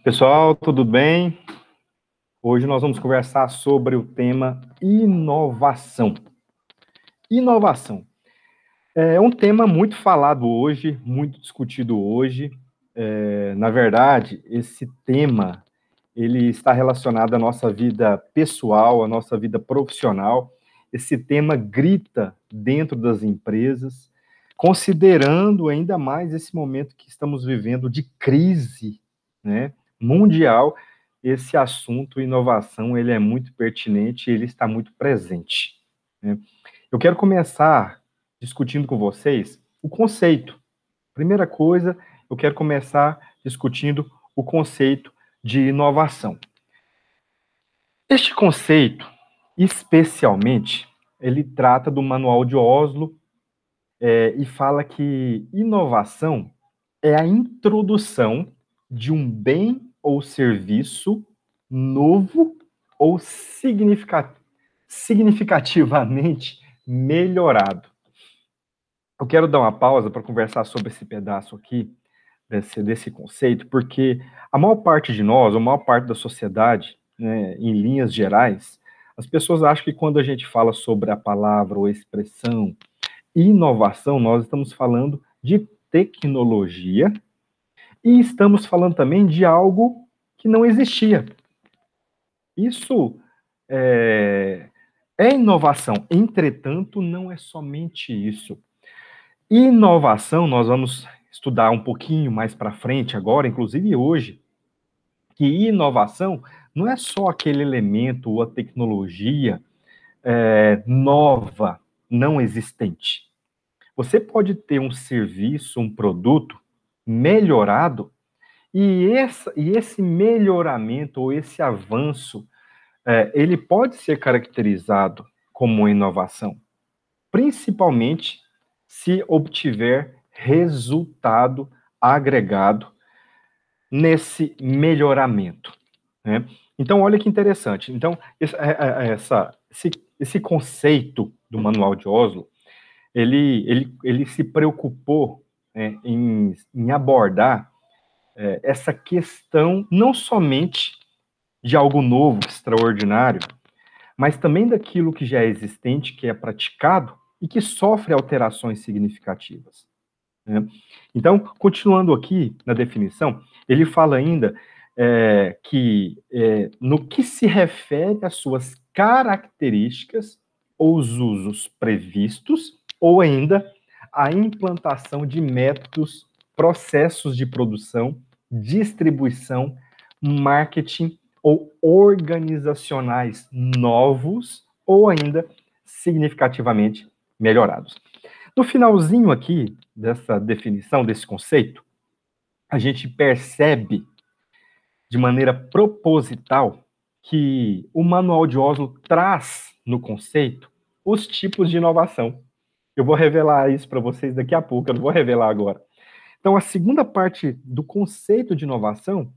Pessoal, tudo bem? Hoje nós vamos conversar sobre o tema inovação. Inovação é um tema muito falado hoje, muito discutido hoje. Na verdade, esse tema ele está relacionado à nossa vida pessoal, à nossa vida profissional. Esse tema grita dentro das empresas, considerando ainda mais esse momento que estamos vivendo de crise, né, mundial. Esse assunto, inovação, ele é muito pertinente, ele está muito presente, né? Eu quero começar discutindo com vocês o conceito. Primeira coisa, eu quero começar discutindo o conceito de inovação. Este conceito, especialmente, ele trata do Manual de Oslo e fala que inovação é a introdução de um bem ou serviço novo ou significativamente melhorado. Eu quero dar uma pausa para conversar sobre esse pedaço aqui, desse conceito, porque a maior parte de nós, a maior parte da sociedade, né, em linhas gerais, as pessoas acham que quando a gente fala sobre a palavra ou a expressão inovação, nós estamos falando de tecnologia e estamos falando também de algo que não existia. Isso é inovação, entretanto, não é somente isso. Inovação, nós vamos estudar um pouquinho mais para frente agora, inclusive hoje, que inovação não é só aquele elemento ou a tecnologia nova, não existente. Você pode ter um serviço, um produto melhorado, e esse melhoramento ou esse avanço, ele pode ser caracterizado como inovação, principalmente se obtiver resultado agregado nesse melhoramento, né? Então, olha que interessante. Então, esse conceito do Manual de Oslo, ele se preocupou em abordar essa questão não somente de algo novo, extraordinário, mas também daquilo que já é existente, que é praticado e que sofre alterações significativas, né? Então, continuando aqui na definição, ele fala ainda que no que se refere às suas características ou os usos previstos, ou ainda a implantação de métodos, processos de produção, distribuição, marketing ou organizacionais novos, ou ainda significativamente melhorados. No finalzinho aqui dessa definição, desse conceito, a gente percebe de maneira proposital que o Manual de Oslo traz no conceito os tipos de inovação. Eu vou revelar isso para vocês daqui a pouco, eu não vou revelar agora. Então, a segunda parte do conceito de inovação,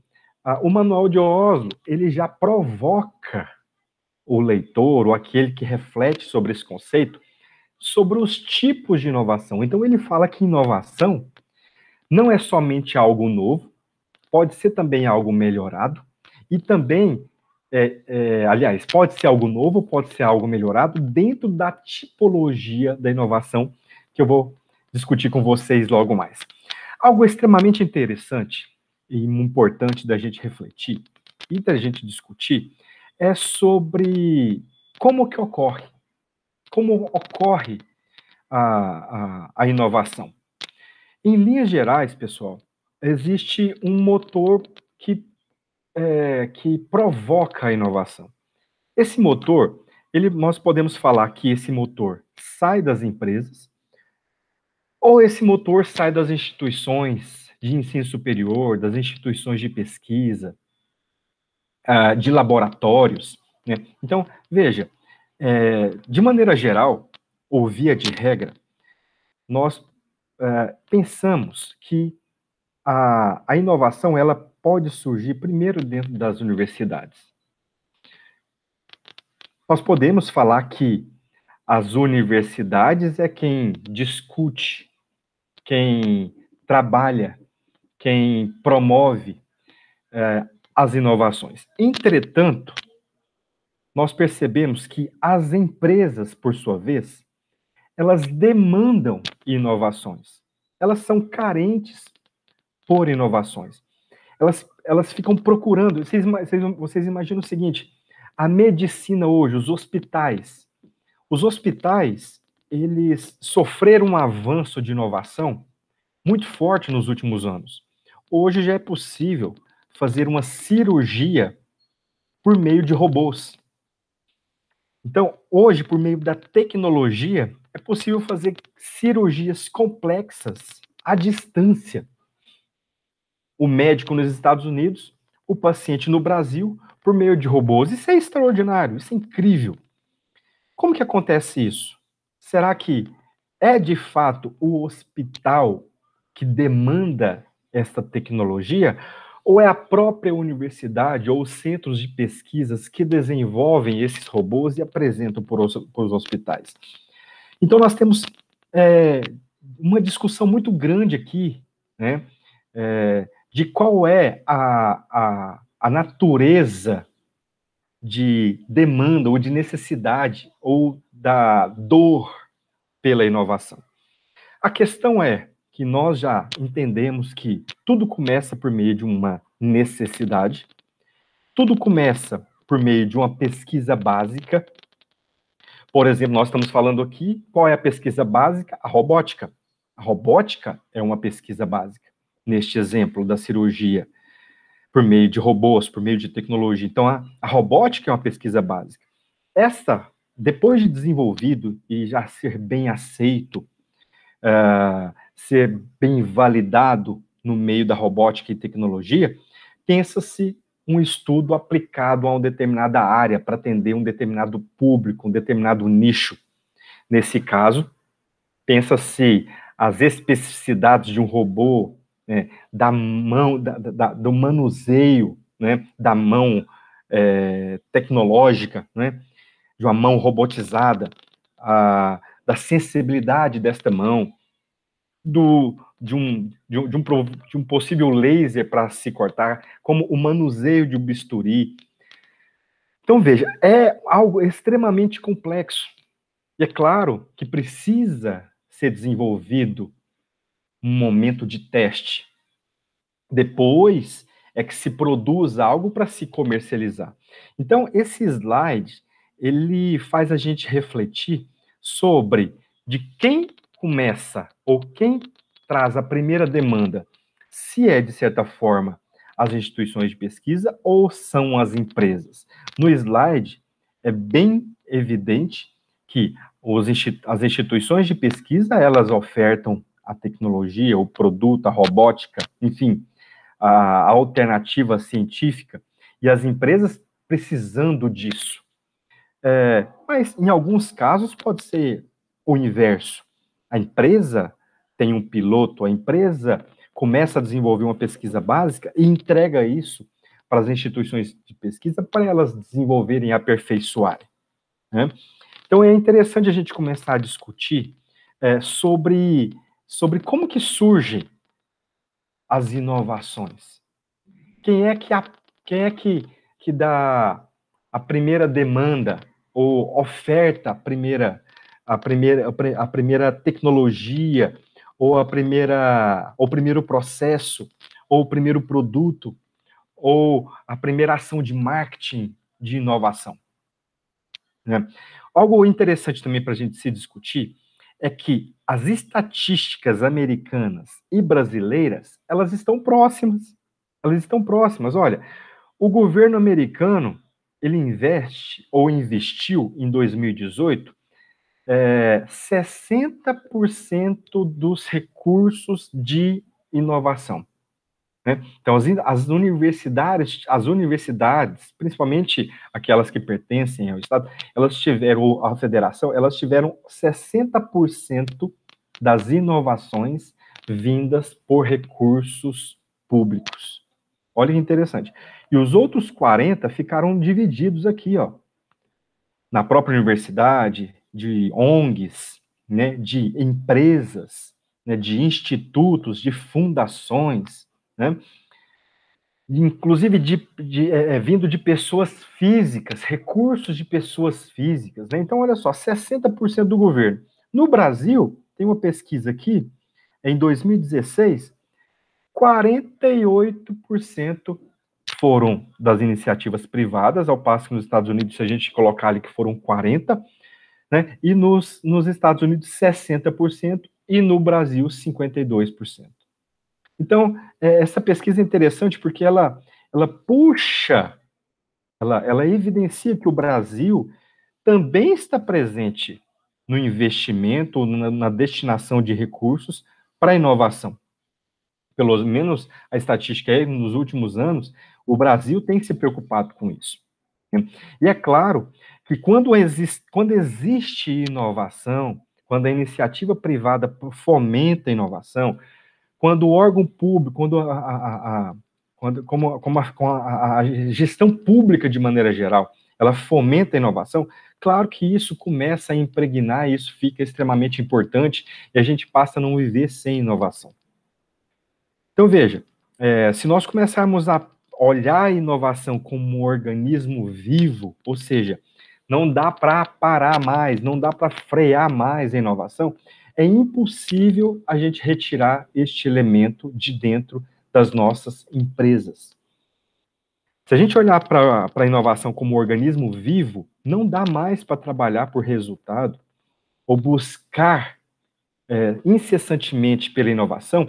o Manual de Oslo, ele já provoca o leitor, ou aquele que reflete sobre esse conceito, sobre os tipos de inovação. Então, ele fala que inovação não é somente algo novo, pode ser também algo melhorado, e também, aliás, pode ser algo novo, pode ser algo melhorado dentro da tipologia da inovação, que eu vou discutir com vocês logo mais. Algo extremamente interessante e importante da gente refletir e da gente discutir é sobre como ocorre a inovação. Em linhas gerais, pessoal, existe um motor que provoca a inovação. Esse motor, nós podemos falar que esse motor sai das empresas, ou esse motor sai das instituições de ensino superior, das instituições de pesquisa, de laboratórios, né? Então, veja, de maneira geral, ou via de regra, nós pensamos que a inovação ela pode surgir primeiro dentro das universidades. Nós podemos falar que as universidades é quem discute, quem trabalha, quem promove as inovações. Entretanto, nós percebemos que as empresas, por sua vez, elas demandam inovações. Elas são carentes por inovações. Elas ficam procurando. Vocês imaginam o seguinte: a medicina hoje, os hospitais, eles sofreram um avanço de inovação muito forte nos últimos anos. Hoje já é possível fazer uma cirurgia por meio de robôs. Então, hoje, por meio da tecnologia, é possível fazer cirurgias complexas à distância. O médico nos Estados Unidos, o paciente no Brasil, por meio de robôs. Isso é extraordinário, isso é incrível. Como que acontece isso? Será que é de fato o hospital que demanda essa tecnologia? Ou é a própria universidade ou os centros de pesquisas que desenvolvem esses robôs e apresentam para os hospitais? Então, nós temos uma discussão muito grande aqui, né, de qual é a natureza de demanda ou de necessidade ou da dor pela inovação. A questão é que nós já entendemos que tudo começa por meio de uma necessidade, tudo começa por meio de uma pesquisa básica. Por exemplo, nós estamos falando aqui, qual é a pesquisa básica? A robótica. A robótica é uma pesquisa básica, neste exemplo da cirurgia, por meio de robôs, por meio de tecnologia. Então, a robótica é uma pesquisa básica. Essa, depois de desenvolvido e já ser bem aceito, ser bem validado no meio da robótica e tecnologia, pensa-se um estudo aplicado a uma determinada área para atender um determinado público, um determinado nicho. Nesse caso, pensa-se as especificidades de um robô, né, da mão, do manuseio, né, da mão tecnológica, né, de uma mão robotizada, da sensibilidade desta mão, de um possível laser para se cortar, como o manuseio de um bisturi. Então, veja, é algo extremamente complexo. E é claro que precisa ser desenvolvido um momento de teste. Depois é que se produz algo para se comercializar. Então, esse slide, ele faz a gente refletir sobre de quem começa ou quem traz a primeira demanda, se é, de certa forma, as instituições de pesquisa ou são as empresas. No slide, é bem evidente que as instituições de pesquisa, elas ofertam a tecnologia, o produto, a robótica, enfim, a alternativa científica, e as empresas precisando disso. Mas, em alguns casos, pode ser o inverso. A empresa tem um piloto, a empresa começa a desenvolver uma pesquisa básica e entrega isso para as instituições de pesquisa para elas desenvolverem e aperfeiçoarem, né? Então, é interessante a gente começar a discutir sobre como que surgem as inovações. Quem é que dá a primeira demanda ou oferta a primeira tecnologia ou o primeiro processo ou o primeiro produto ou a primeira ação de marketing de inovação, né? Algo interessante também para a gente se discutir é que as estatísticas americanas e brasileiras, elas estão próximas. Elas estão próximas. Olha, o governo americano, ele investe, ou investiu em 2018, 60% dos recursos de inovação, né? Então, as universidades, principalmente aquelas que pertencem ao Estado, ou à federação, elas tiveram 60% das inovações vindas por recursos públicos. Olha que interessante. E os outros 40 ficaram divididos aqui, ó, na própria universidade, de ONGs, né, de empresas, né, de institutos, de fundações, né? inclusive vindo de pessoas físicas, recursos de pessoas físicas, né? Então, olha só, 60% do governo. No Brasil, tem uma pesquisa aqui, em 2016, 48% foram das iniciativas privadas, ao passo que nos Estados Unidos, se a gente colocar ali que foram 40%, né? E nos Estados Unidos, 60%, e no Brasil, 52%. Então, essa pesquisa é interessante porque ela puxa, ela evidencia que o Brasil também está presente no investimento, na destinação de recursos para a inovação. Pelo menos a estatística é, nos últimos anos, o Brasil tem se preocupado com isso. E é claro que quando existe inovação, quando a iniciativa privada fomenta a inovação, quando o órgão público, a gestão pública de maneira geral, ela fomenta a inovação, claro que isso começa a impregnar, isso fica extremamente importante e a gente passa a não viver sem inovação. Então, veja, se nós começarmos a olhar a inovação como um organismo vivo, ou seja, não dá para parar mais, não dá para frear mais a inovação, é impossível a gente retirar este elemento de dentro das nossas empresas. Se a gente olhar para a inovação como um organismo vivo, não dá mais para trabalhar por resultado ou buscar incessantemente pela inovação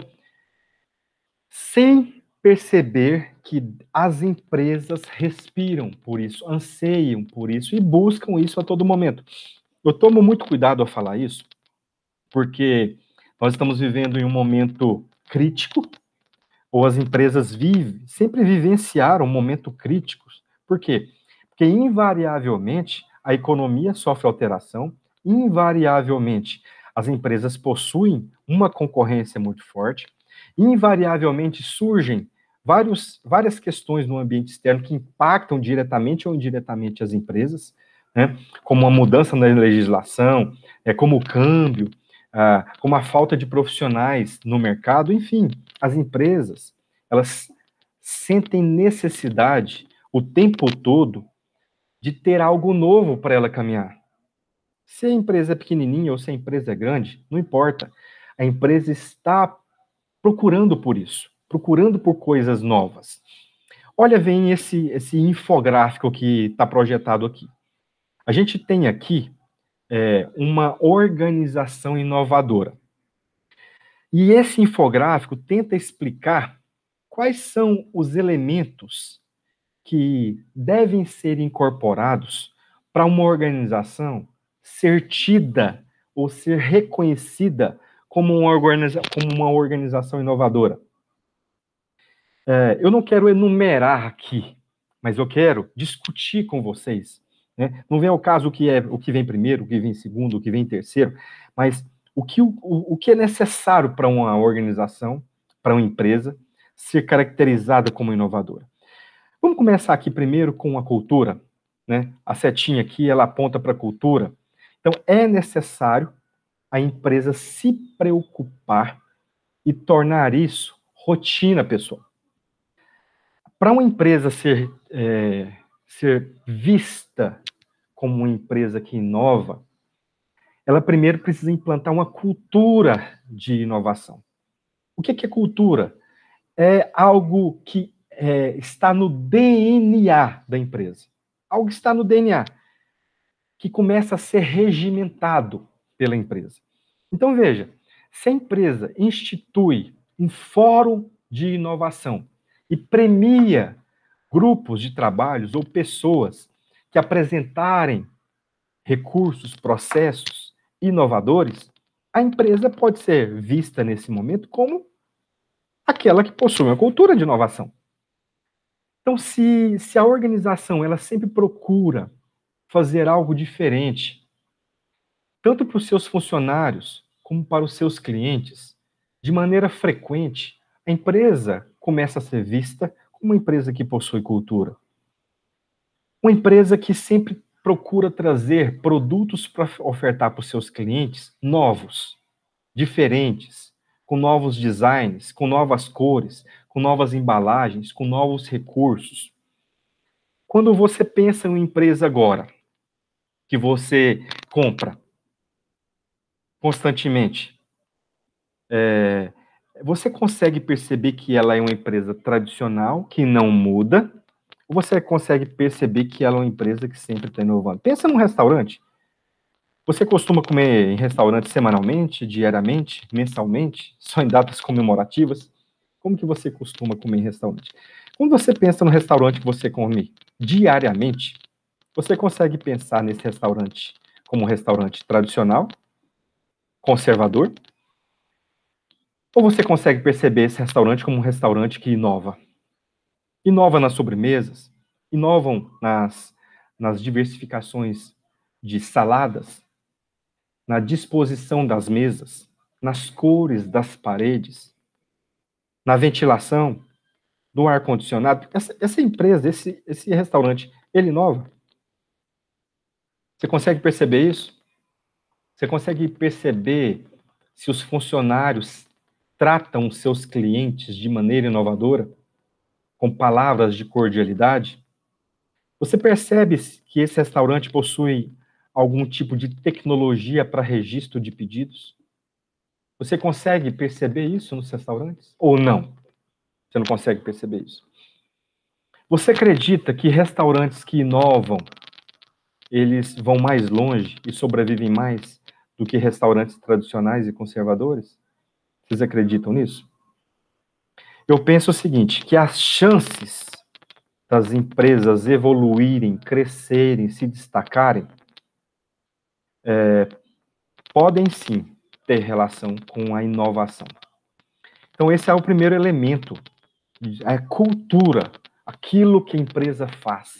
sem perceber que as empresas respiram por isso, anseiam por isso e buscam isso a todo momento. Eu tomo muito cuidado ao falar isso, porque nós estamos vivendo em um momento crítico, ou as empresas sempre vivenciaram um momento críticos. Por quê? Porque invariavelmente a economia sofre alteração, invariavelmente as empresas possuem uma concorrência muito forte, invariavelmente surgem várias questões no ambiente externo que impactam diretamente ou indiretamente as empresas, né? Como a mudança na legislação, como o câmbio, como a falta de profissionais no mercado, enfim, as empresas, elas sentem necessidade o tempo todo de ter algo novo para ela caminhar. Se a empresa é pequenininha ou se a empresa é grande, não importa. A empresa está procurando por isso, procurando por coisas novas. Olha, vem esse infográfico que está projetado aqui. A gente tem aqui uma organização inovadora. E esse infográfico tenta explicar quais são os elementos que devem ser incorporados para uma organização ser tida ou ser reconhecida como uma organização inovadora. Eu não quero enumerar aqui, mas eu quero discutir com vocês. Né? Não vem ao caso o que vem primeiro, o que vem segundo, o que vem terceiro, mas o que é necessário para uma organização, para uma empresa, ser caracterizada como inovadora. Vamos começar aqui primeiro com a cultura. Né? A setinha aqui, ela aponta para a cultura. Então, é necessário a empresa se preocupar e tornar isso rotina, pessoal. Para uma empresa ser vista como uma empresa que inova, ela primeiro precisa implantar uma cultura de inovação. O que é cultura? É algo que está no DNA da empresa. Algo que está no DNA, que começa a ser regimentado pela empresa. Então, veja, se a empresa institui um fórum de inovação e premia grupos de trabalhos ou pessoas que apresentarem recursos, processos inovadores, a empresa pode ser vista nesse momento como aquela que possui uma cultura de inovação. Então, se a organização ela sempre procura fazer algo diferente, tanto para os seus funcionários como para os seus clientes, de maneira frequente, a empresa começa a ser vista como uma empresa que possui cultura. Uma empresa que sempre procura trazer produtos para ofertar para os seus clientes novos, diferentes, com novos designs, com novas cores, com novas embalagens, com novos recursos. Quando você pensa em uma empresa agora, que você compra constantemente, você consegue perceber que ela é uma empresa tradicional, que não muda, ou você consegue perceber que ela é uma empresa que sempre está inovando? Pensa num restaurante. Você costuma comer em restaurante semanalmente, diariamente, mensalmente, só em datas comemorativas? Como que você costuma comer em restaurante? Quando você pensa no restaurante que você come diariamente, você consegue pensar nesse restaurante como um restaurante tradicional, conservador, ou você consegue perceber esse restaurante como um restaurante que inova? Inova nas sobremesas, inovam nas diversificações de saladas, na disposição das mesas, nas cores das paredes, na ventilação, no ar-condicionado. Essa empresa, esse restaurante, ele inova? Você consegue perceber isso? Você consegue perceber se os funcionários tratam os seus clientes de maneira inovadora, com palavras de cordialidade? Você percebe que esse restaurante possui algum tipo de tecnologia para registro de pedidos? Você consegue perceber isso nos restaurantes? Ou não? Você não consegue perceber isso? Você acredita que restaurantes que inovam, eles vão mais longe e sobrevivem mais do que restaurantes tradicionais e conservadores? Vocês acreditam nisso? Eu penso o seguinte, que as chances das empresas evoluírem, crescerem, se destacarem, podem sim ter relação com a inovação. Então esse é o primeiro elemento, a cultura, aquilo que a empresa faz.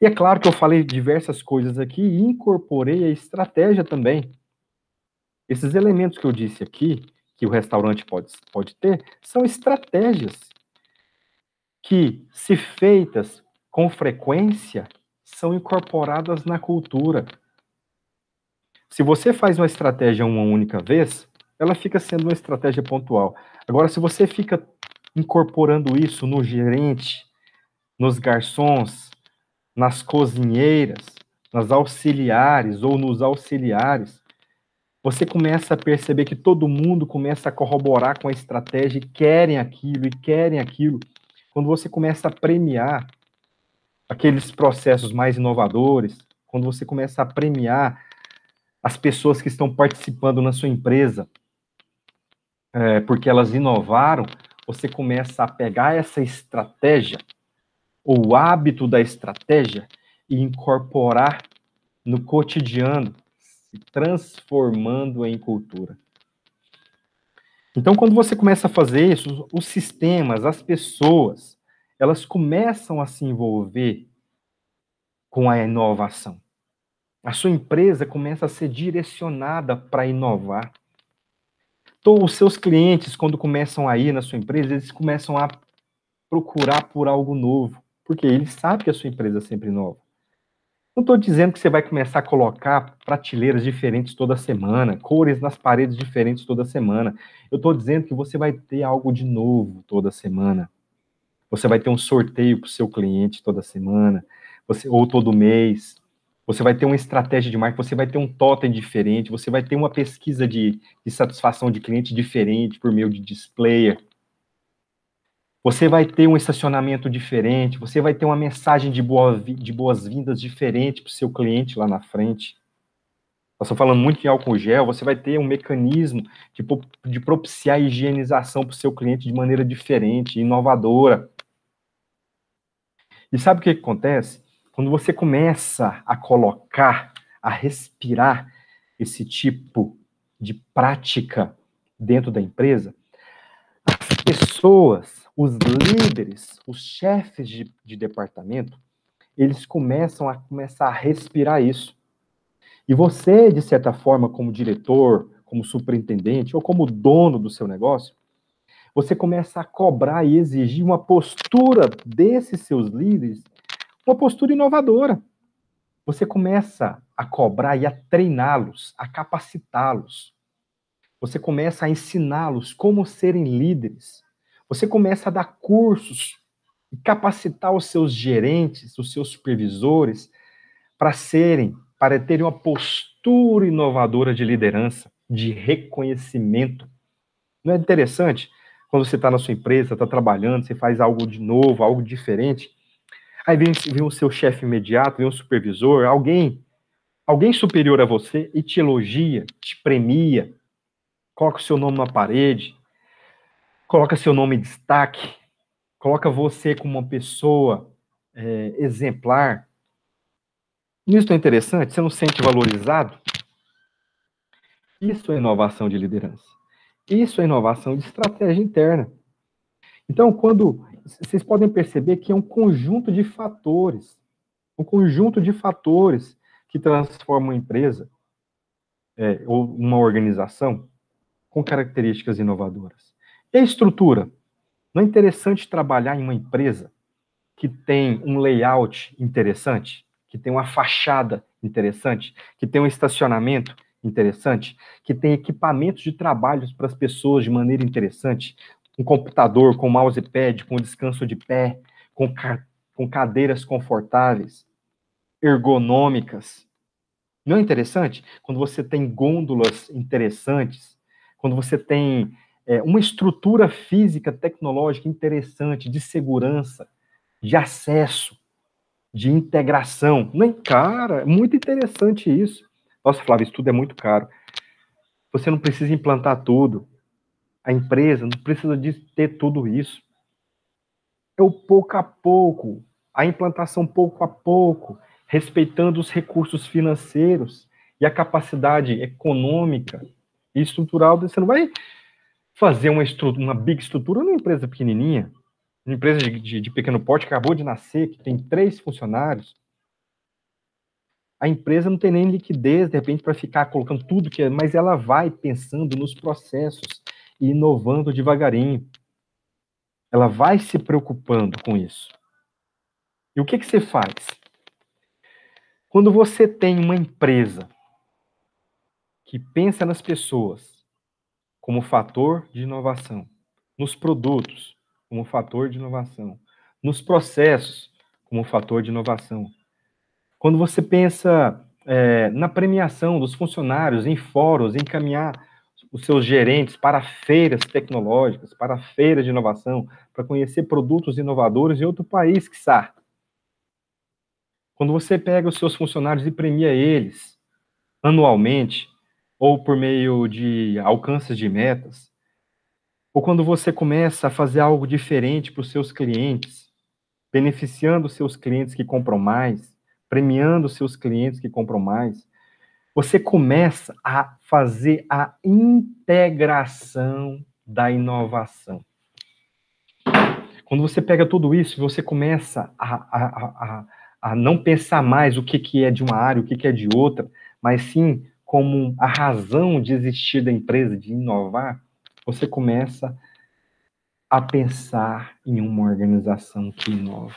E é claro que eu falei diversas coisas aqui e incorporei a estratégia também. Esses elementos que eu disse aqui, que o restaurante pode ter, são estratégias que, se feitas com frequência, são incorporadas na cultura. Se você faz uma estratégia uma única vez, ela fica sendo uma estratégia pontual. Agora, se você fica incorporando isso no gerente, nos garçons, nas cozinheiras, nas auxiliares ou nos auxiliares, você começa a perceber que todo mundo começa a corroborar com a estratégia e querem aquilo. Quando você começa a premiar aqueles processos mais inovadores, quando você começa a premiar as pessoas que estão participando na sua empresa, porque elas inovaram, você começa a pegar essa estratégia, ou o hábito da estratégia, e incorporar no cotidiano, se transformando em cultura. Então, quando você começa a fazer isso, os sistemas, as pessoas, elas começam a se envolver com a inovação. A sua empresa começa a ser direcionada para inovar. Então, os seus clientes, quando começam a ir na sua empresa, eles começam a procurar por algo novo, porque eles sabem que a sua empresa é sempre nova. Não estou dizendo que você vai começar a colocar prateleiras diferentes toda semana, cores nas paredes diferentes toda semana. Eu estou dizendo que você vai ter algo de novo toda semana. Você vai ter um sorteio para o seu cliente toda semana, ou todo mês. Você vai ter uma estratégia de marketing, você vai ter um totem diferente, você vai ter uma pesquisa de satisfação de cliente diferente por meio de displayer. Você vai ter um estacionamento diferente, você vai ter uma mensagem de boas-vindas diferente para o seu cliente lá na frente. Nós estamos falando muito em álcool gel, você vai ter um mecanismo de propiciar a higienização para o seu cliente de maneira diferente, inovadora. E sabe o que acontece? Quando você começa a colocar, a respirar esse tipo de prática dentro da empresa, as pessoas, os líderes, os chefes de departamento, eles começam a respirar isso. E você, de certa forma, como diretor, como superintendente ou como dono do seu negócio, você começa a cobrar e exigir uma postura desses seus líderes, uma postura inovadora. Você começa a cobrar e a treiná-los, a capacitá-los. Você começa a ensiná-los como serem líderes. Você começa a dar cursos e capacitar os seus gerentes, os seus supervisores, para terem uma postura inovadora de liderança, de reconhecimento. Não é interessante? Quando você está na sua empresa, está trabalhando, você faz algo de novo, algo diferente, aí vem o seu chefe imediato, vem o supervisor, alguém superior a você e te elogia, te premia, coloca o seu nome na parede, coloca seu nome em destaque, coloca você como uma pessoa exemplar. Isso é interessante? Você não se sente valorizado? Isso é inovação de liderança. Isso é inovação de estratégia interna. Então, quando vocês podem perceber que é um conjunto de fatores que transformam uma empresa ou uma organização com características inovadoras. E a estrutura? Não é interessante trabalhar em uma empresa que tem um layout interessante, que tem uma fachada interessante, que tem um estacionamento interessante, que tem equipamentos de trabalho para as pessoas de maneira interessante, um computador com mousepad, com descanso de pé, com cadeiras confortáveis, ergonômicas. Não é interessante? Quando você tem gôndolas interessantes, quando você tem uma estrutura física, tecnológica interessante, de segurança, de acesso, de integração. Não é, cara, é muito interessante isso. Nossa, Flávio, isso tudo é muito caro. Você não precisa implantar tudo. A empresa não precisa de ter tudo isso. É o pouco a pouco, a implantação pouco a pouco, respeitando os recursos financeiros e a capacidade econômica e estrutural. Você não vai fazer uma big estrutura numa empresa pequenininha, uma empresa de pequeno porte que acabou de nascer, que tem 3 funcionários. A empresa não tem nem liquidez, de repente, para ficar colocando tudo que é, mas ela vai pensando nos processos e inovando devagarinho. Ela vai se preocupando com isso. E o que você faz? Quando você tem uma empresa que pensa nas pessoas como fator de inovação, nos produtos como fator de inovação, nos processos como fator de inovação, quando você pensa na premiação dos funcionários, em fóruns, em encaminhar os seus gerentes para feiras tecnológicas, para feiras de inovação, para conhecer produtos inovadores em outro país, quiçá. Quando você pega os seus funcionários e premia eles anualmente, ou por meio de alcances de metas, ou quando você começa a fazer algo diferente para os seus clientes, beneficiando os seus clientes que compram mais, premiando os seus clientes que compram mais, você começa a fazer a integração da inovação. Quando você pega tudo isso, você começa a não pensar mais o que é de uma área, o que é de outra, mas sim como a razão de existir da empresa, de inovar, você começa a pensar em uma organização que inova.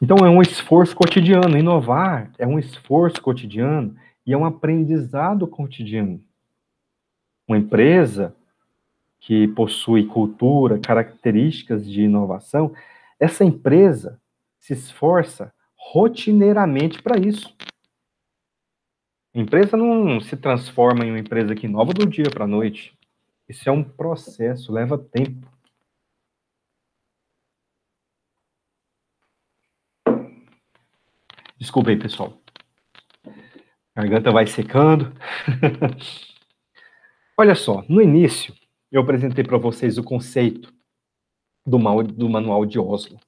Então, é um esforço cotidiano. Inovar é um esforço cotidiano e é um aprendizado cotidiano. Uma empresa que possui cultura, características de inovação, essa empresa se esforça rotineiramente para isso. A empresa não se transforma em uma empresa que inova do dia para a noite. Isso é um processo, leva tempo. Desculpa aí, pessoal. A garganta vai secando. Olha só, no início, eu apresentei para vocês o conceito do Manual de Oslo.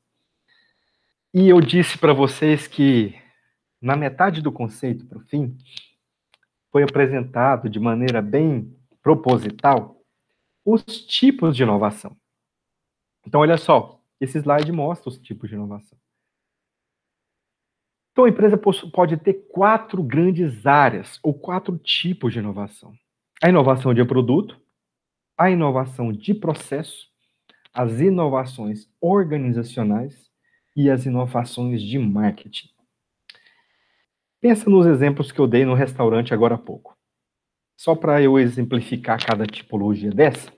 E eu disse para vocês que, na metade do conceito para o fim, foi apresentado de maneira bem proposital os tipos de inovação. Então, olha só, esse slide mostra os tipos de inovação. Então, a empresa pode ter 4 grandes áreas, ou 4 tipos de inovação. A inovação de produto, a inovação de processo, as inovações organizacionais e as inovações de marketing. Pensa nos exemplos que eu dei no restaurante agora há pouco. Só para eu exemplificar cada tipologia dessa,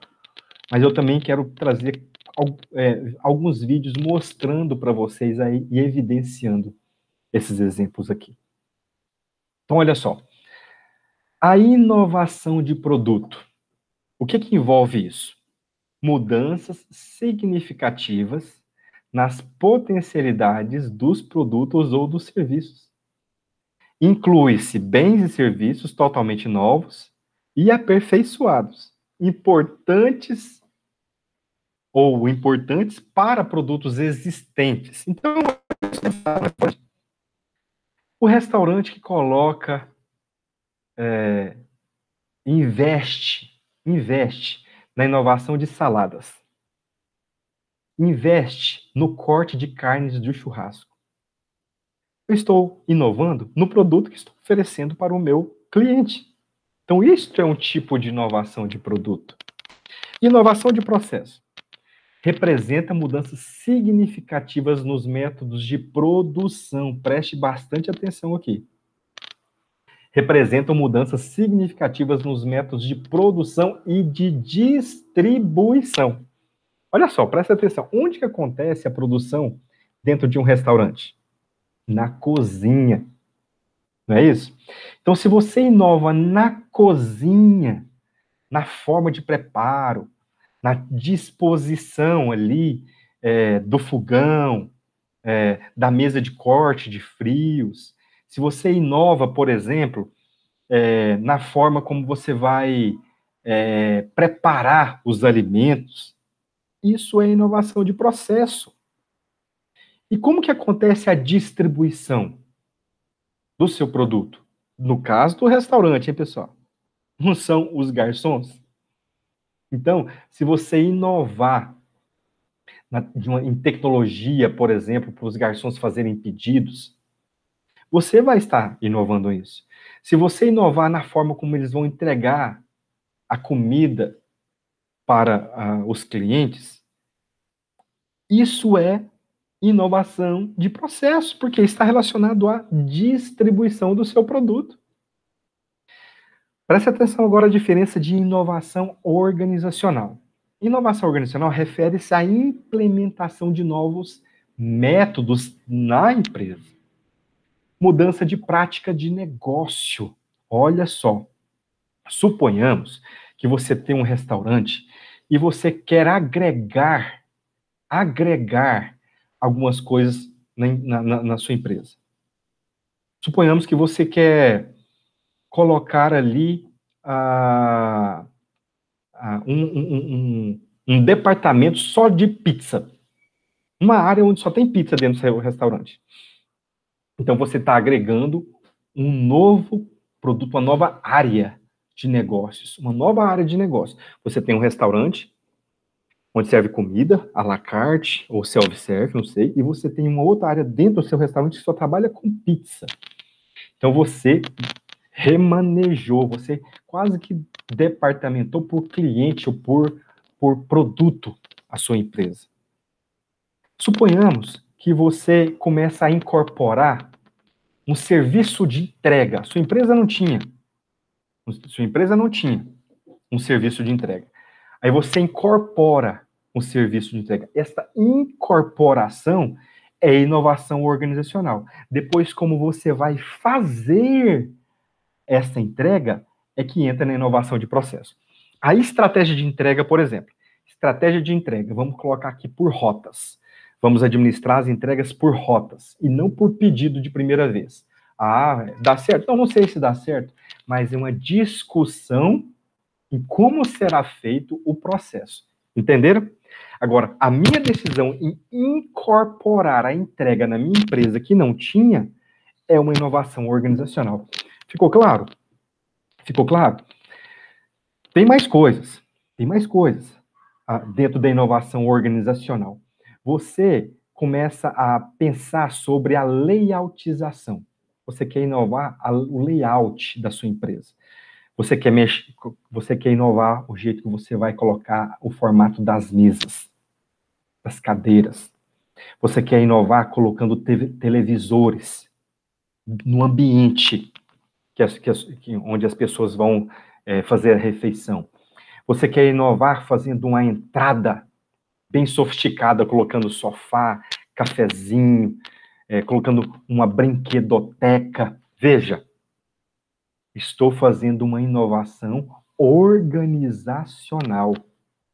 mas eu também quero trazer alguns vídeos mostrando para vocês aí e evidenciando esses exemplos aqui. Então, olha só. A inovação de produto. O que envolve isso? Mudanças significativas nas potencialidades dos produtos ou dos serviços. Inclui-se bens e serviços totalmente novos e aperfeiçoados, importantes para produtos existentes. Então, o restaurante que coloca, investe na inovação de saladas, investe no corte de carnes do churrasco. Eu estou inovando no produto que estou oferecendo para o meu cliente. Então, isso é um tipo de inovação de produto. Inovação de processo. Representa mudanças significativas nos métodos de produção. Preste bastante atenção aqui. Representam mudanças significativas nos métodos de produção e de distribuição. Olha só, presta atenção. Onde que acontece a produção dentro de um restaurante? Na cozinha. Não é isso? Então, se você inova na cozinha, na forma de preparo, na disposição ali do fogão, da mesa de corte de frios, se você inova, por exemplo, na forma como você vai preparar os alimentos, isso é inovação de processo. E como que acontece a distribuição do seu produto? No caso do restaurante, hein, pessoal? Não são os garçons? Então, se você inovar em tecnologia, por exemplo, para os garçons fazerem pedidos, você vai estar inovando isso. Se você inovar na forma como eles vão entregar a comida para os clientes, isso é inovação de processo, porque está relacionado à distribuição do seu produto. Preste atenção agora à diferença de inovação organizacional. Inovação organizacional refere-se à implementação de novos métodos na empresa. Mudança de prática de negócio. Olha só, suponhamos que você tem um restaurante e você quer agregar algumas coisas na sua empresa. Suponhamos que você quer colocar ali um departamento só de pizza. Uma área onde só tem pizza dentro do seu restaurante. Então, você está agregando um novo produto, uma nova área de negócios. Uma nova área de negócio. Você tem um restaurante onde serve comida, à la carte, ou self-serve, não sei, e você tem uma outra área dentro do seu restaurante que só trabalha com pizza. Então, você remanejou, você quase que departamentou por cliente ou por produto a sua empresa. Suponhamos que você começa a incorporar um serviço de entrega. Sua empresa não tinha um serviço de entrega. Aí você incorpora um serviço de entrega. Esta incorporação é inovação organizacional. Depois, como você vai fazer essa entrega, é que entra na inovação de processo. A estratégia de entrega, por exemplo. Estratégia de entrega, vamos colocar aqui por rotas. Vamos administrar as entregas por rotas e não por pedido de primeira vez. Ah, dá certo? Não sei se dá certo, mas é uma discussão em como será feito o processo. Entenderam? Agora, a minha decisão em incorporar a entrega na minha empresa que não tinha é uma inovação organizacional. Ficou claro? Ficou claro? Tem mais coisas dentro da inovação organizacional. Você começa a pensar sobre a layoutização. Você quer inovar o layout da sua empresa. Você quer inovar o jeito que você vai colocar o formato das mesas, das cadeiras. Você quer inovar colocando televisores no ambiente onde as pessoas vão fazer a refeição. Você quer inovar fazendo uma entrada bem sofisticada, colocando sofá, cafezinho, colocando uma brinquedoteca. Veja, estou fazendo uma inovação organizacional.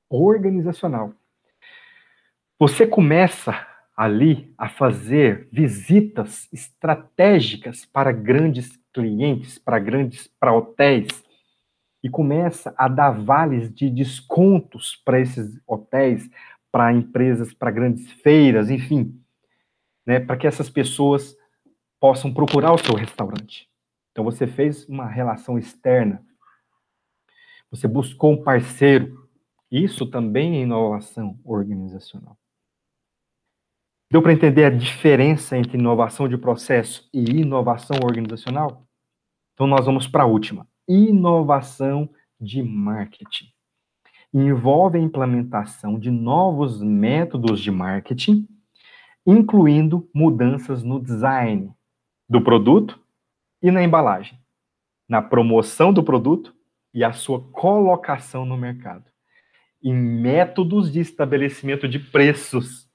Organizacional. Você começa ali a fazer visitas estratégicas para grandes clientes, para hotéis, e começa a dar vales de descontos para esses hotéis, para empresas, para grandes feiras, enfim, né, para que essas pessoas possam procurar o seu restaurante. Então você fez uma relação externa, você buscou um parceiro. Isso também é inovação organizacional. Deu para entender a diferença entre inovação de processo e inovação organizacional? Então nós vamos para a última. Inovação de marketing. Envolve a implementação de novos métodos de marketing, incluindo mudanças no design do produto e na embalagem, na promoção do produto e a sua colocação no mercado, em métodos de estabelecimento de preços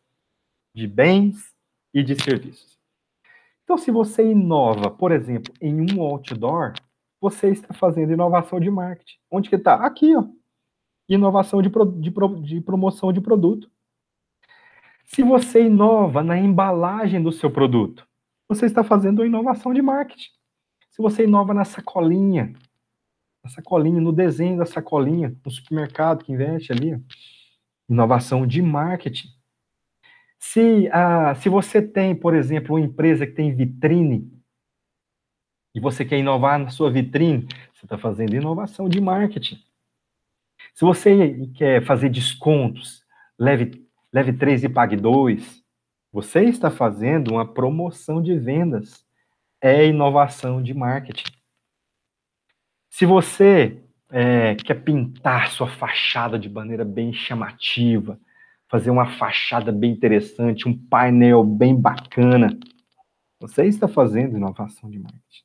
de bens e de serviços. Então, se você inova, por exemplo, em um outdoor, você está fazendo inovação de marketing. Onde que está? Aqui, ó. Inovação de promoção de produto. Se você inova na embalagem do seu produto, você está fazendo uma inovação de marketing. Se você inova na sacolinha, no desenho da sacolinha, no supermercado que investe ali, inovação de marketing. Se você tem, por exemplo, uma empresa que tem vitrine, e você quer inovar na sua vitrine, você está fazendo inovação de marketing. Se você quer fazer descontos, leve 3 e pague 2, você está fazendo uma promoção de vendas. É inovação de marketing. Se você quer pintar sua fachada de maneira bem chamativa, fazer uma fachada bem interessante, um painel bem bacana, você está fazendo inovação de marketing.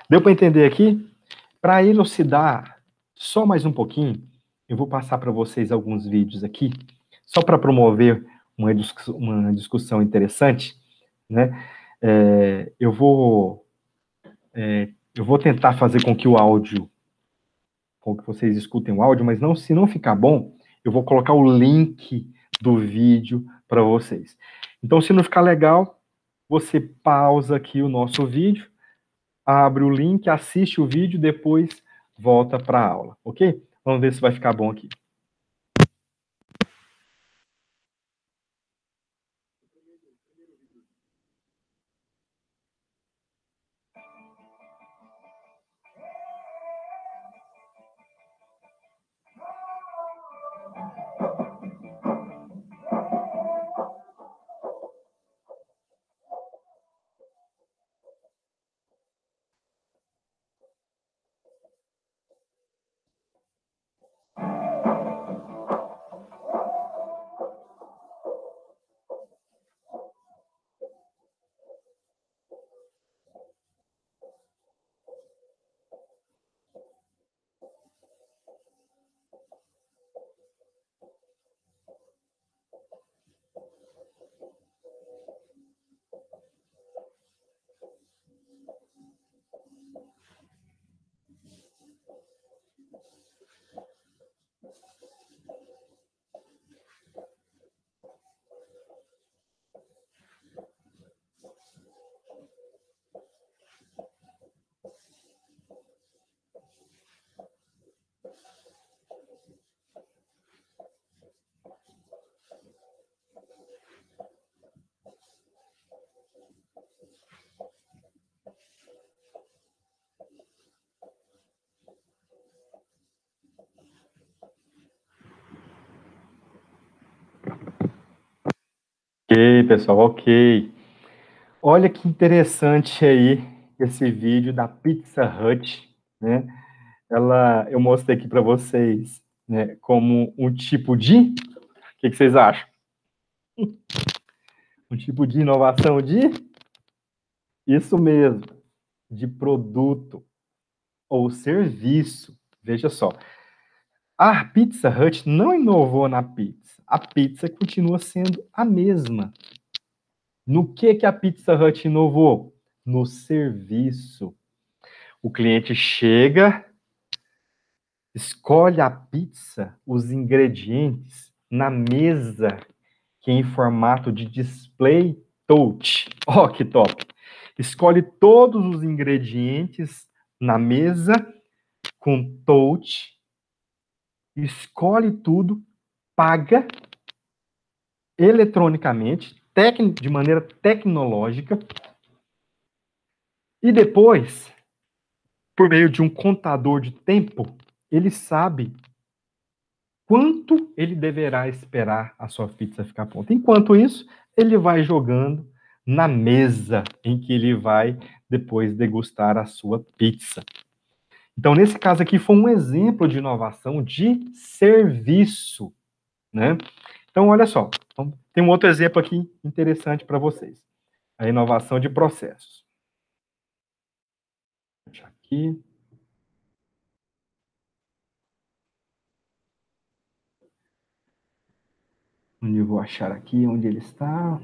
Deu para entender aqui? Para elucidar só mais um pouquinho, eu vou passar para vocês alguns vídeos aqui, só para promover uma discussão interessante, né? Eu vou tentar fazer com que o áudio, com que vocês escutem o áudio, mas se não ficar bom, eu vou colocar o link do vídeo para vocês. Então, se não ficar legal, você pausa aqui o nosso vídeo, abre o link, assiste o vídeo, depois volta para a aula, ok? Vamos ver se vai ficar bom aqui. Ok, pessoal, ok. Olha que interessante aí esse vídeo da Pizza Hut, né? Eu mostrei aqui para vocês, né, como um tipo de... O que vocês acham? Um tipo de inovação de... Isso mesmo, de produto ou serviço. Veja só, A Pizza Hut não inovou na pizza. A pizza continua sendo a mesma. No que a Pizza Hut inovou? No serviço. O cliente chega, escolhe a pizza, os ingredientes na mesa, que é em formato de display touch. Ó, que top! Escolhe todos os ingredientes na mesa com touch, escolhe tudo, paga eletronicamente, de maneira tecnológica, e depois, por meio de um contador de tempo, ele sabe quanto ele deverá esperar a sua pizza ficar pronta. Enquanto isso, ele vai jogando na mesa em que ele vai depois degustar a sua pizza. Então, nesse caso aqui, foi um exemplo de inovação de serviço, né? Então, olha só, tem um outro exemplo aqui interessante para vocês. A inovação de processos. Vou deixar aqui. Onde eu vou achar aqui, onde ele está.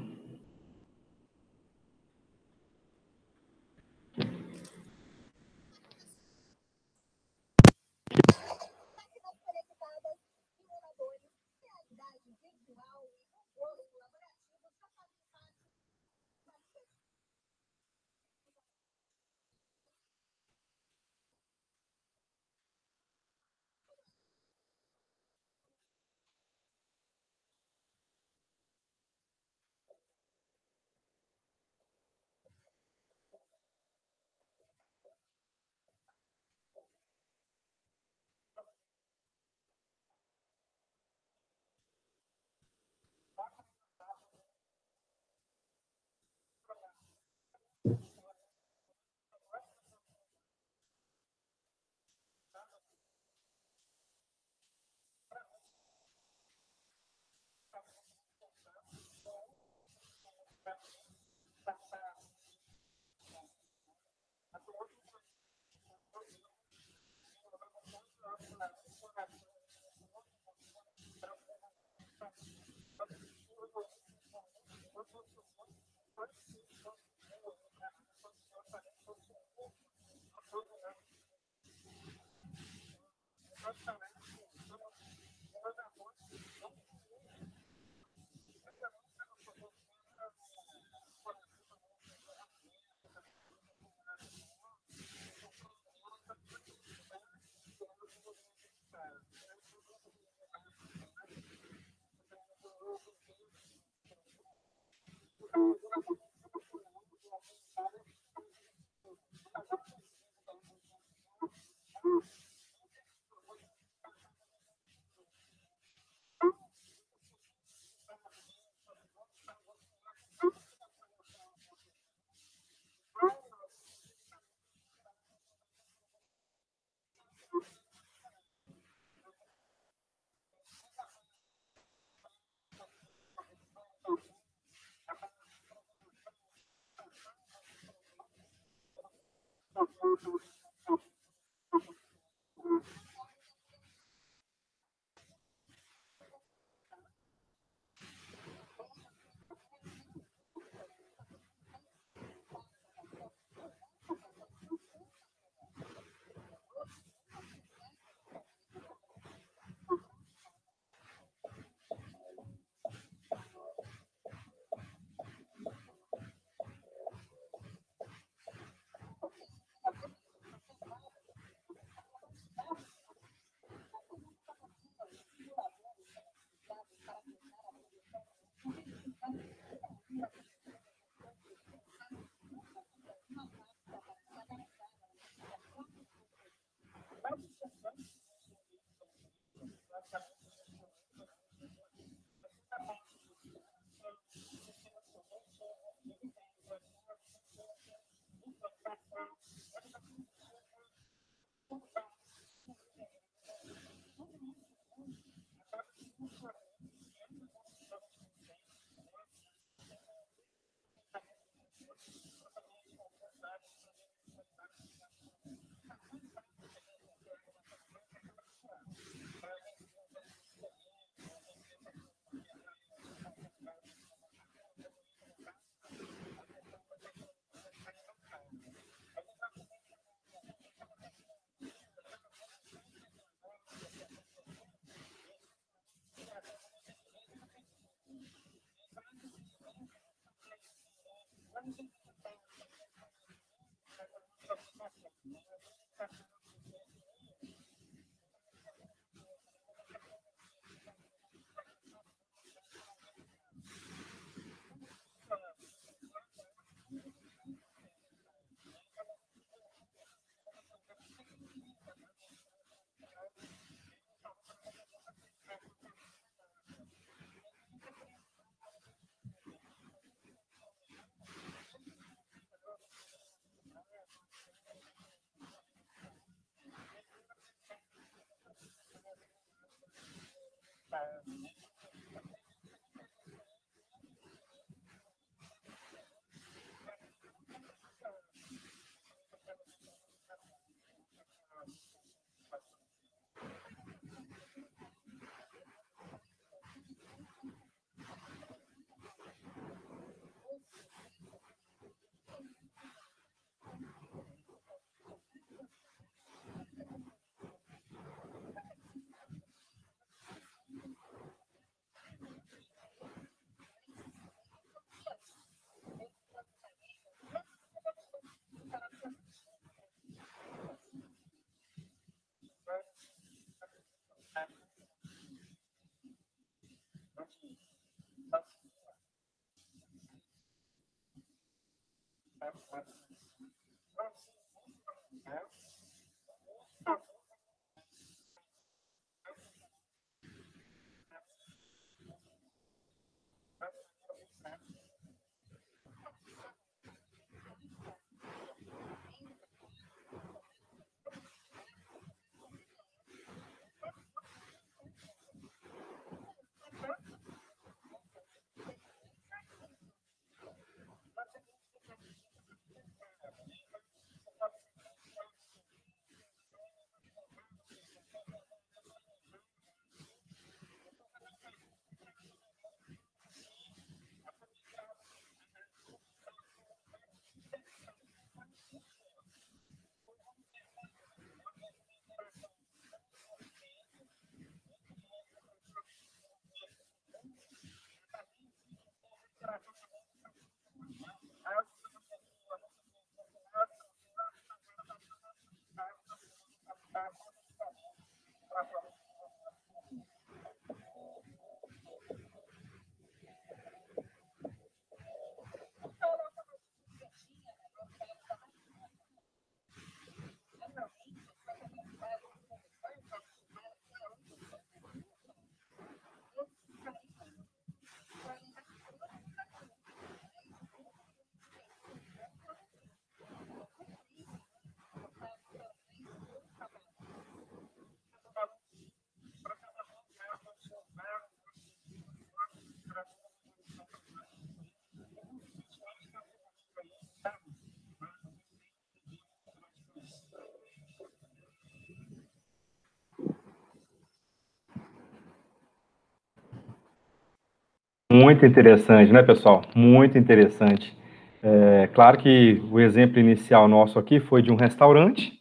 Muito interessante, né, pessoal? Muito interessante. É claro que o exemplo inicial nosso aqui foi de um restaurante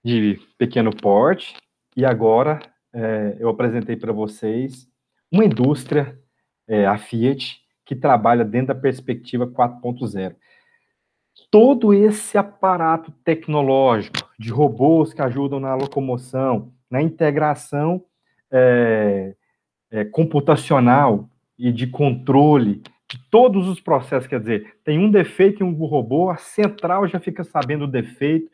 de pequeno porte, e agora eu apresentei para vocês uma indústria, a Fiat, que trabalha dentro da perspectiva 4.0. Todo esse aparato tecnológico de robôs que ajudam na locomoção, na integração é, computacional e de controle de todos os processos, quer dizer, tem um defeito em um robô, a central já fica sabendo o defeito,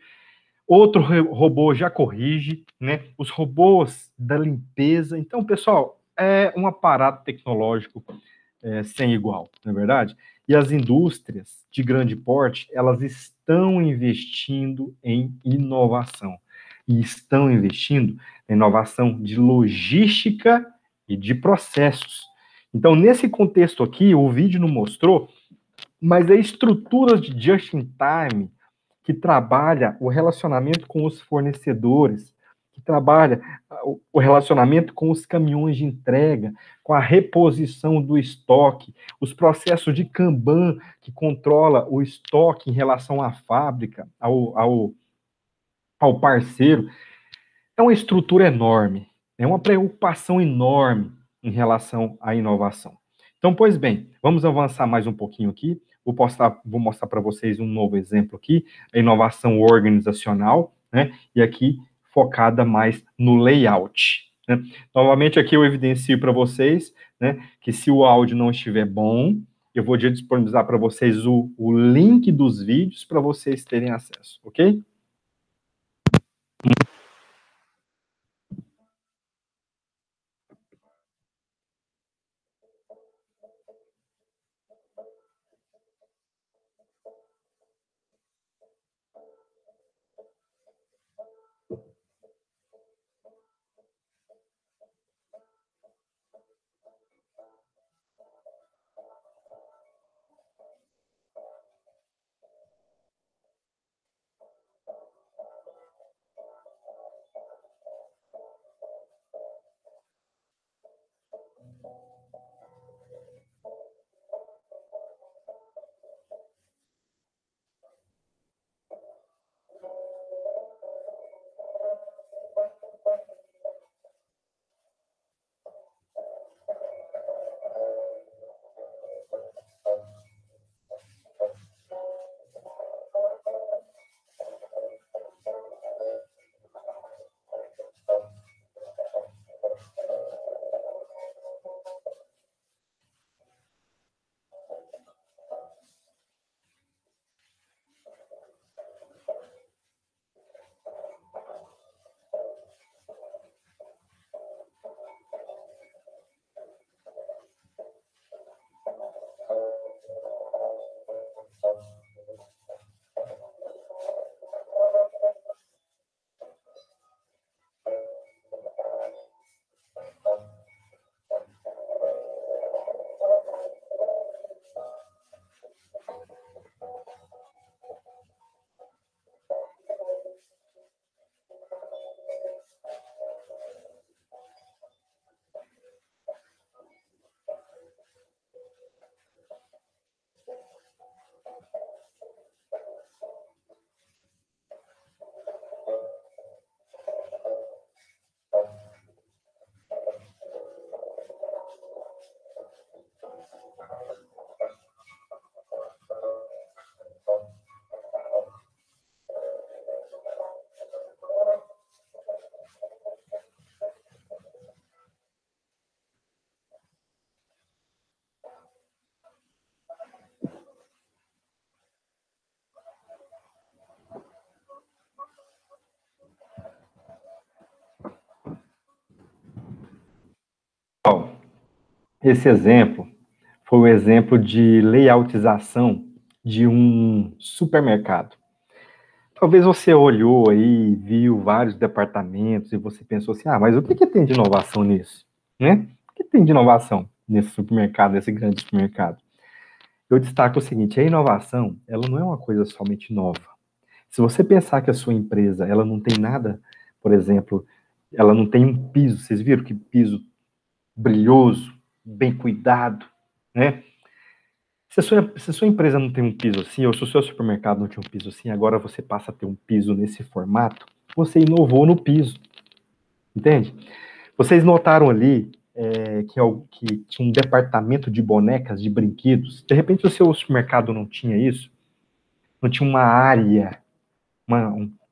outro robô já corrige, né? Os robôs da limpeza. Então, pessoal, é um aparato tecnológico sem igual, não é verdade? E as indústrias de grande porte, elas estão investindo em inovação. E estão investindo em inovação de logística e de processos. Então, nesse contexto aqui, o vídeo não mostrou, mas é estruturas de just-in-time que trabalha o relacionamento com os fornecedores, que trabalha o relacionamento com os caminhões de entrega, com a reposição do estoque, os processos de Kanban, que controla o estoque em relação à fábrica, ao parceiro. É uma estrutura enorme, é uma preocupação enorme em relação à inovação. Então, pois bem, vamos avançar mais um pouquinho aqui. vou mostrar para vocês um novo exemplo aqui, a inovação organizacional, né? E aqui focada mais no layout, né? Novamente aqui eu evidencio para vocês, né, que se o áudio não estiver bom, eu vou disponibilizar para vocês o link dos vídeos para vocês terem acesso, ok? Esse exemplo foi o exemplo de layoutização de um supermercado. Talvez você olhou aí, viu vários departamentos e você pensou assim, mas o que tem de inovação nisso? Né? O que tem de inovação nesse supermercado, nesse grande supermercado? Eu destaco o seguinte, a inovação, ela não é uma coisa somente nova. Se você pensar que a sua empresa, ela não tem nada, por exemplo, ela não tem um piso, vocês viram que piso brilhoso, bem cuidado, né? Se a sua empresa não tem um piso assim, ou se o seu supermercado não tinha um piso assim, agora você passa a ter um piso nesse formato, você inovou no piso, entende? Vocês notaram ali que tinha um departamento de bonecas, de brinquedos. De repente o seu supermercado não tinha isso, não tinha uma área,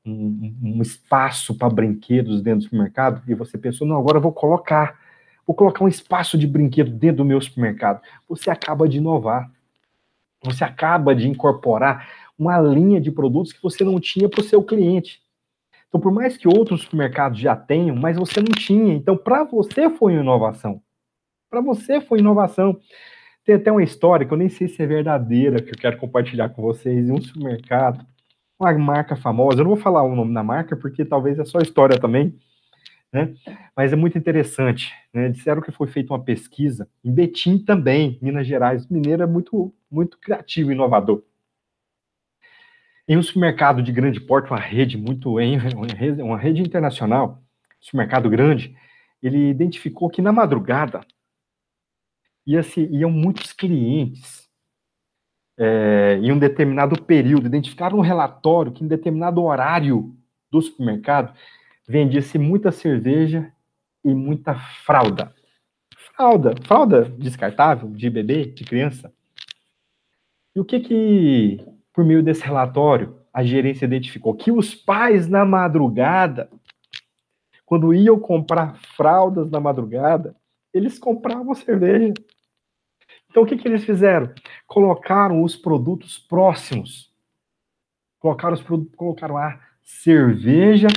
um espaço para brinquedos dentro do supermercado, e você pensou, não, agora eu vou colocar um espaço de brinquedo dentro do meu supermercado. Você acaba de inovar. Você acaba de incorporar uma linha de produtos que você não tinha para o seu cliente. Então, por mais que outros supermercados já tenham, mas você não tinha. Então, para você foi uma inovação. Para você foi inovação. Tem até uma história que eu nem sei se é verdadeira, que eu quero compartilhar com vocês. Em um supermercado, uma marca famosa, eu não vou falar o nome da marca, porque talvez é só história também, né? Mas é muito interessante, né? Disseram que foi feita uma pesquisa em Betim também, Minas Gerais. Mineiro é muito, muito criativo e inovador. Em um supermercado de grande porte, uma rede uma rede internacional, supermercado grande, ele identificou que na madrugada iam muitos clientes em um determinado período, identificaram um relatório que em determinado horário do supermercado vendia-se muita cerveja e muita fralda. Fralda descartável, de bebê, de criança. E o que, por meio desse relatório, a gerência identificou? Que os pais, na madrugada, quando iam comprar fraldas na madrugada, eles compravam cerveja. Então, o que eles fizeram? Colocaram os produtos próximos. Colocaram a cerveja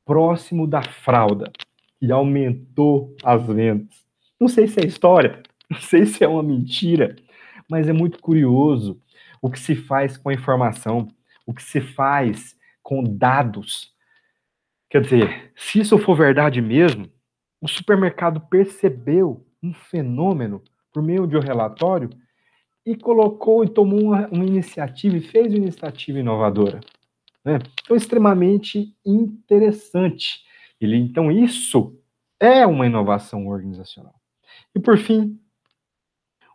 próximo da fralda. E aumentou as vendas. Não sei se é história, não sei se é uma mentira, mas é muito curioso o que se faz com a informação, o que se faz com dados. Quer dizer, se isso for verdade mesmo, o supermercado percebeu um fenômeno por meio de um relatório e colocou e tomou uma iniciativa e fez uma iniciativa inovadora. Né? Então, extremamente interessante. Então, isso é uma inovação organizacional. E, por fim,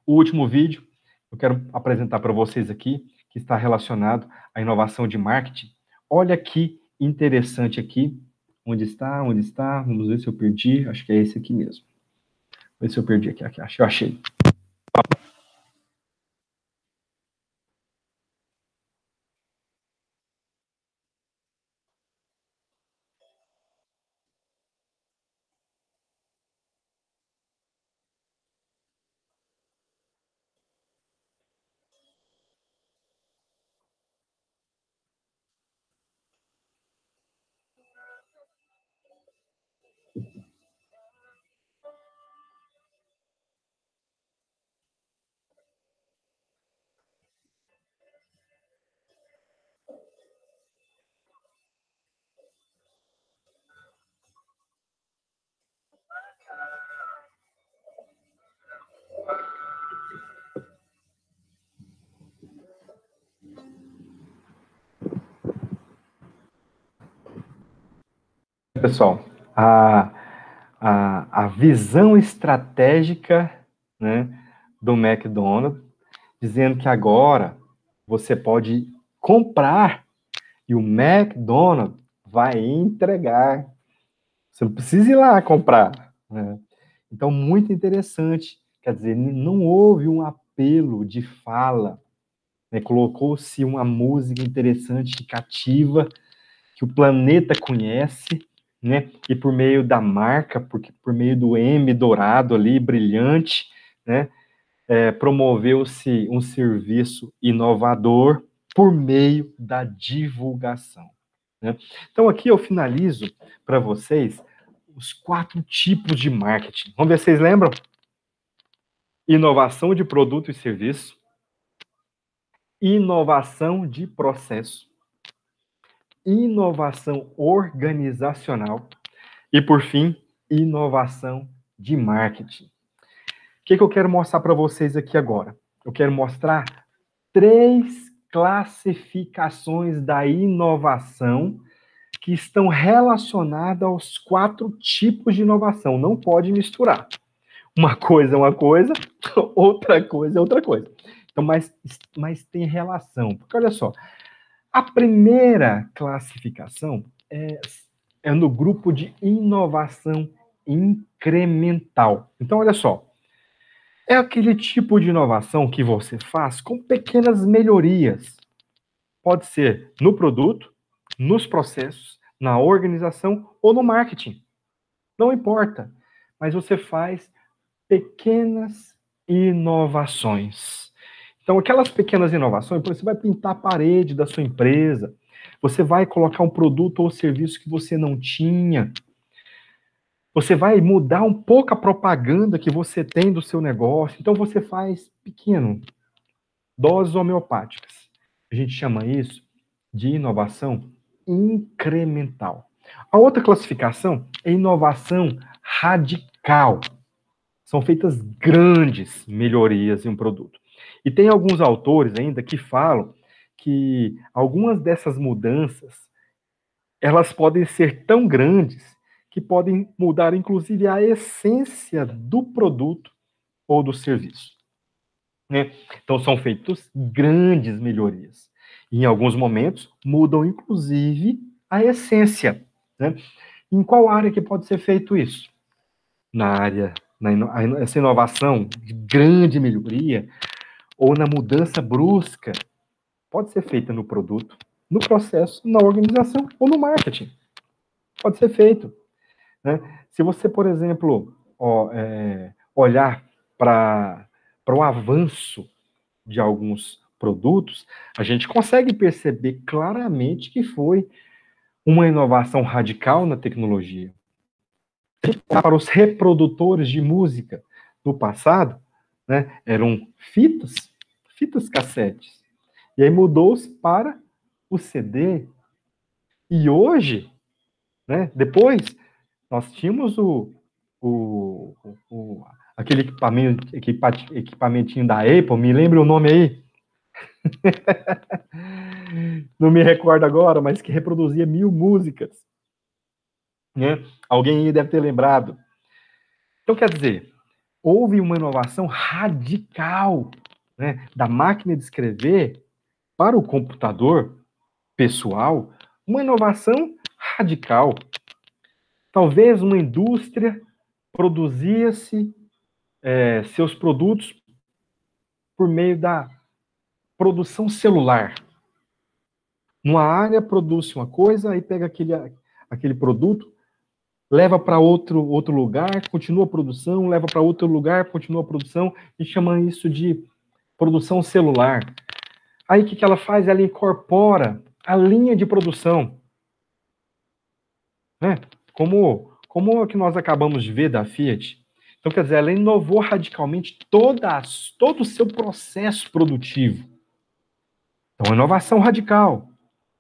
o último vídeo, eu quero apresentar para vocês aqui, que está relacionado à inovação de marketing. Olha que interessante aqui. Onde está? Onde está? Vamos ver se eu perdi. Acho que é esse aqui mesmo. Vamos ver se eu perdi aqui. Acho que eu achei. Pessoal, a visão estratégica, né, do McDonald's, dizendo que agora você pode comprar e o McDonald's vai entregar. Você não precisa ir lá comprar. Né? Então, muito interessante. Quer dizer, não houve um apelo de fala. Né? Colocou-se uma música interessante, cativa, que o planeta conhece, né? E por meio da marca, porque por meio do M dourado ali, brilhante, né? Promoveu-se um serviço inovador por meio da divulgação. Né? Então, aqui eu finalizo para vocês os 4 tipos de marketing. Vamos ver se vocês lembram? Inovação de produto e serviço, inovação de processo, inovação organizacional e, por fim, inovação de marketing. O que eu quero mostrar para vocês aqui agora? Eu quero mostrar 3 classificações da inovação que estão relacionadas aos 4 tipos de inovação. Não pode misturar. Uma coisa é uma coisa, outra coisa é outra coisa. Então, mas tem relação. Porque olha só, a primeira classificação é no grupo de inovação incremental. Então, olha só, é aquele tipo de inovação que você faz com pequenas melhorias. Pode ser no produto, nos processos, na organização ou no marketing. Não importa. Mas você faz pequenas inovações. Então, aquelas pequenas inovações, você vai pintar a parede da sua empresa, você vai colocar um produto ou serviço que você não tinha, você vai mudar um pouco a propaganda que você tem do seu negócio. Então, você faz pequeno, doses homeopáticas. A gente chama isso de inovação incremental. A outra classificação é inovação radical. São feitas grandes melhorias em um produto. E tem alguns autores ainda que falam que algumas dessas mudanças, elas podem ser tão grandes que podem mudar, inclusive, a essência do produto ou do serviço. Né? Então, são feitas grandes melhorias. E, em alguns momentos, mudam, inclusive, a essência. Né? Em qual área que pode ser feito isso? Essa inovação de grande melhoria, ou na mudança brusca, pode ser feita no produto, no processo, na organização ou no marketing. Pode ser feito. Né? Se você, por exemplo, olhar para o avanço de alguns produtos, a gente consegue perceber claramente que foi uma inovação radical na tecnologia. Para os reprodutores de música no passado, né, eram fitas cassetes. E aí mudou-se para o CD. E hoje, né, depois, nós tínhamos aquele equipamentinho da Apple, me lembra o nome aí? Não me recordo agora, mas que reproduzia 1000 músicas. Né? Alguém aí deve ter lembrado. Então, quer dizer, houve uma inovação radical, né, da máquina de escrever para o computador pessoal, uma inovação radical. Talvez uma indústria produzia-se seus produtos por meio da produção celular. Numa área produz uma coisa, aí pega aquele produto, leva para outro lugar, continua a produção, leva para outro lugar, continua a produção, e chama isso de produção celular. Aí o que ela faz? Ela incorpora a linha de produção. Né? Como o que nós acabamos de ver da Fiat. Então, quer dizer, ela inovou radicalmente todo o seu processo produtivo. Então, inovação radical.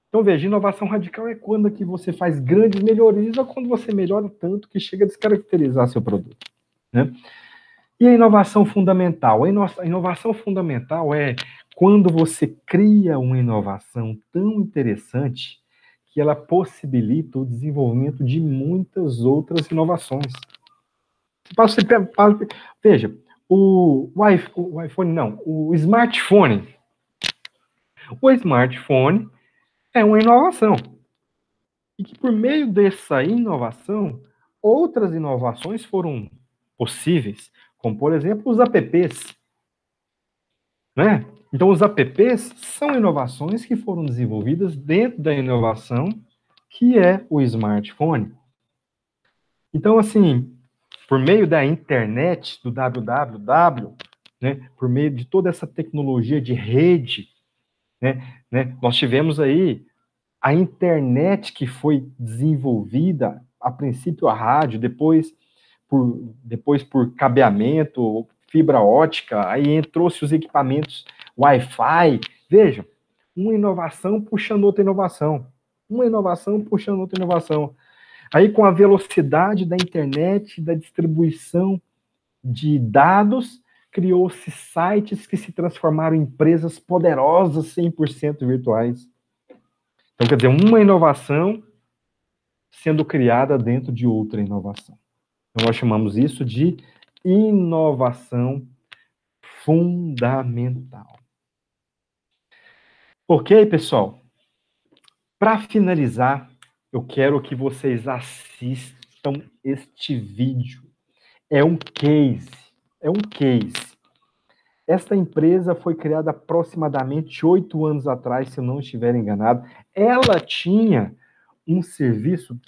Então, veja, inovação radical é quando que você faz grandes melhorias ou quando você melhora tanto que chega a descaracterizar seu produto. Né? E a inovação fundamental? A inovação fundamental é quando você cria uma inovação tão interessante que ela possibilita o desenvolvimento de muitas outras inovações. Veja, o iPhone não, o smartphone. O smartphone é uma inovação. E que por meio dessa inovação, outras inovações foram possíveis, como por exemplo os apps. Né? Então os apps são inovações que foram desenvolvidas dentro da inovação que é o smartphone. Então, assim, por meio da internet, do www, né, por meio de toda essa tecnologia de rede, né, nós tivemos aí a internet que foi desenvolvida, a princípio a rádio, depois por cabeamento, fibra ótica, aí entrou-se os equipamentos Wi-Fi. Veja, uma inovação puxando outra inovação. Uma inovação puxando outra inovação. Aí, com a velocidade da internet, da distribuição de dados, criou-se sites que se transformaram em empresas poderosas, 100% virtuais. Então, quer dizer, uma inovação sendo criada dentro de outra inovação. Então, nós chamamos isso de inovação fundamental. Ok, pessoal? Para finalizar, eu quero que vocês assistam este vídeo. É um case. Esta empresa foi criada aproximadamente 8 anos atrás, se eu não estiver enganado. Ela tinha um serviço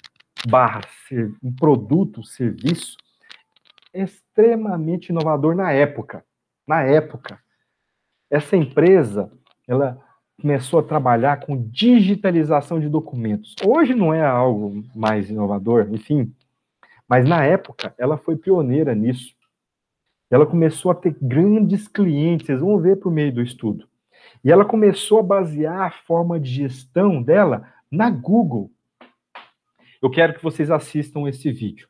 um produto, serviço extremamente inovador na época. Essa empresa, ela começou a trabalhar com digitalização de documentos. Hoje não é algo mais inovador, enfim, mas na época ela foi pioneira nisso. Ela começou a ter grandes clientes, vocês vão ver por meio do estudo. E ela começou a basear a forma de gestão dela na Google. Eu quero que vocês assistam esse vídeo.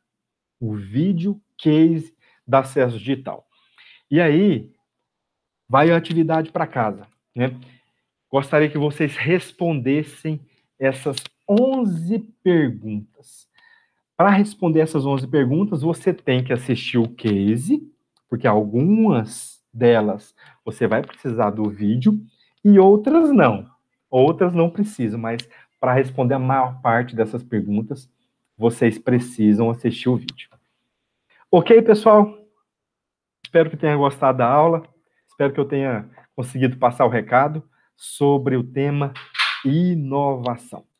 O vídeo case da Acesso Digital. E aí, vai a atividade para casa. Né? Gostaria que vocês respondessem essas 11 perguntas. Para responder essas 11 perguntas, você tem que assistir o case, porque algumas delas você vai precisar do vídeo e outras não. Outras não precisam, mas para responder a maior parte dessas perguntas, vocês precisam assistir o vídeo. Ok, pessoal? Espero que tenha gostado da aula. Espero que eu tenha conseguido passar o recado sobre o tema inovação.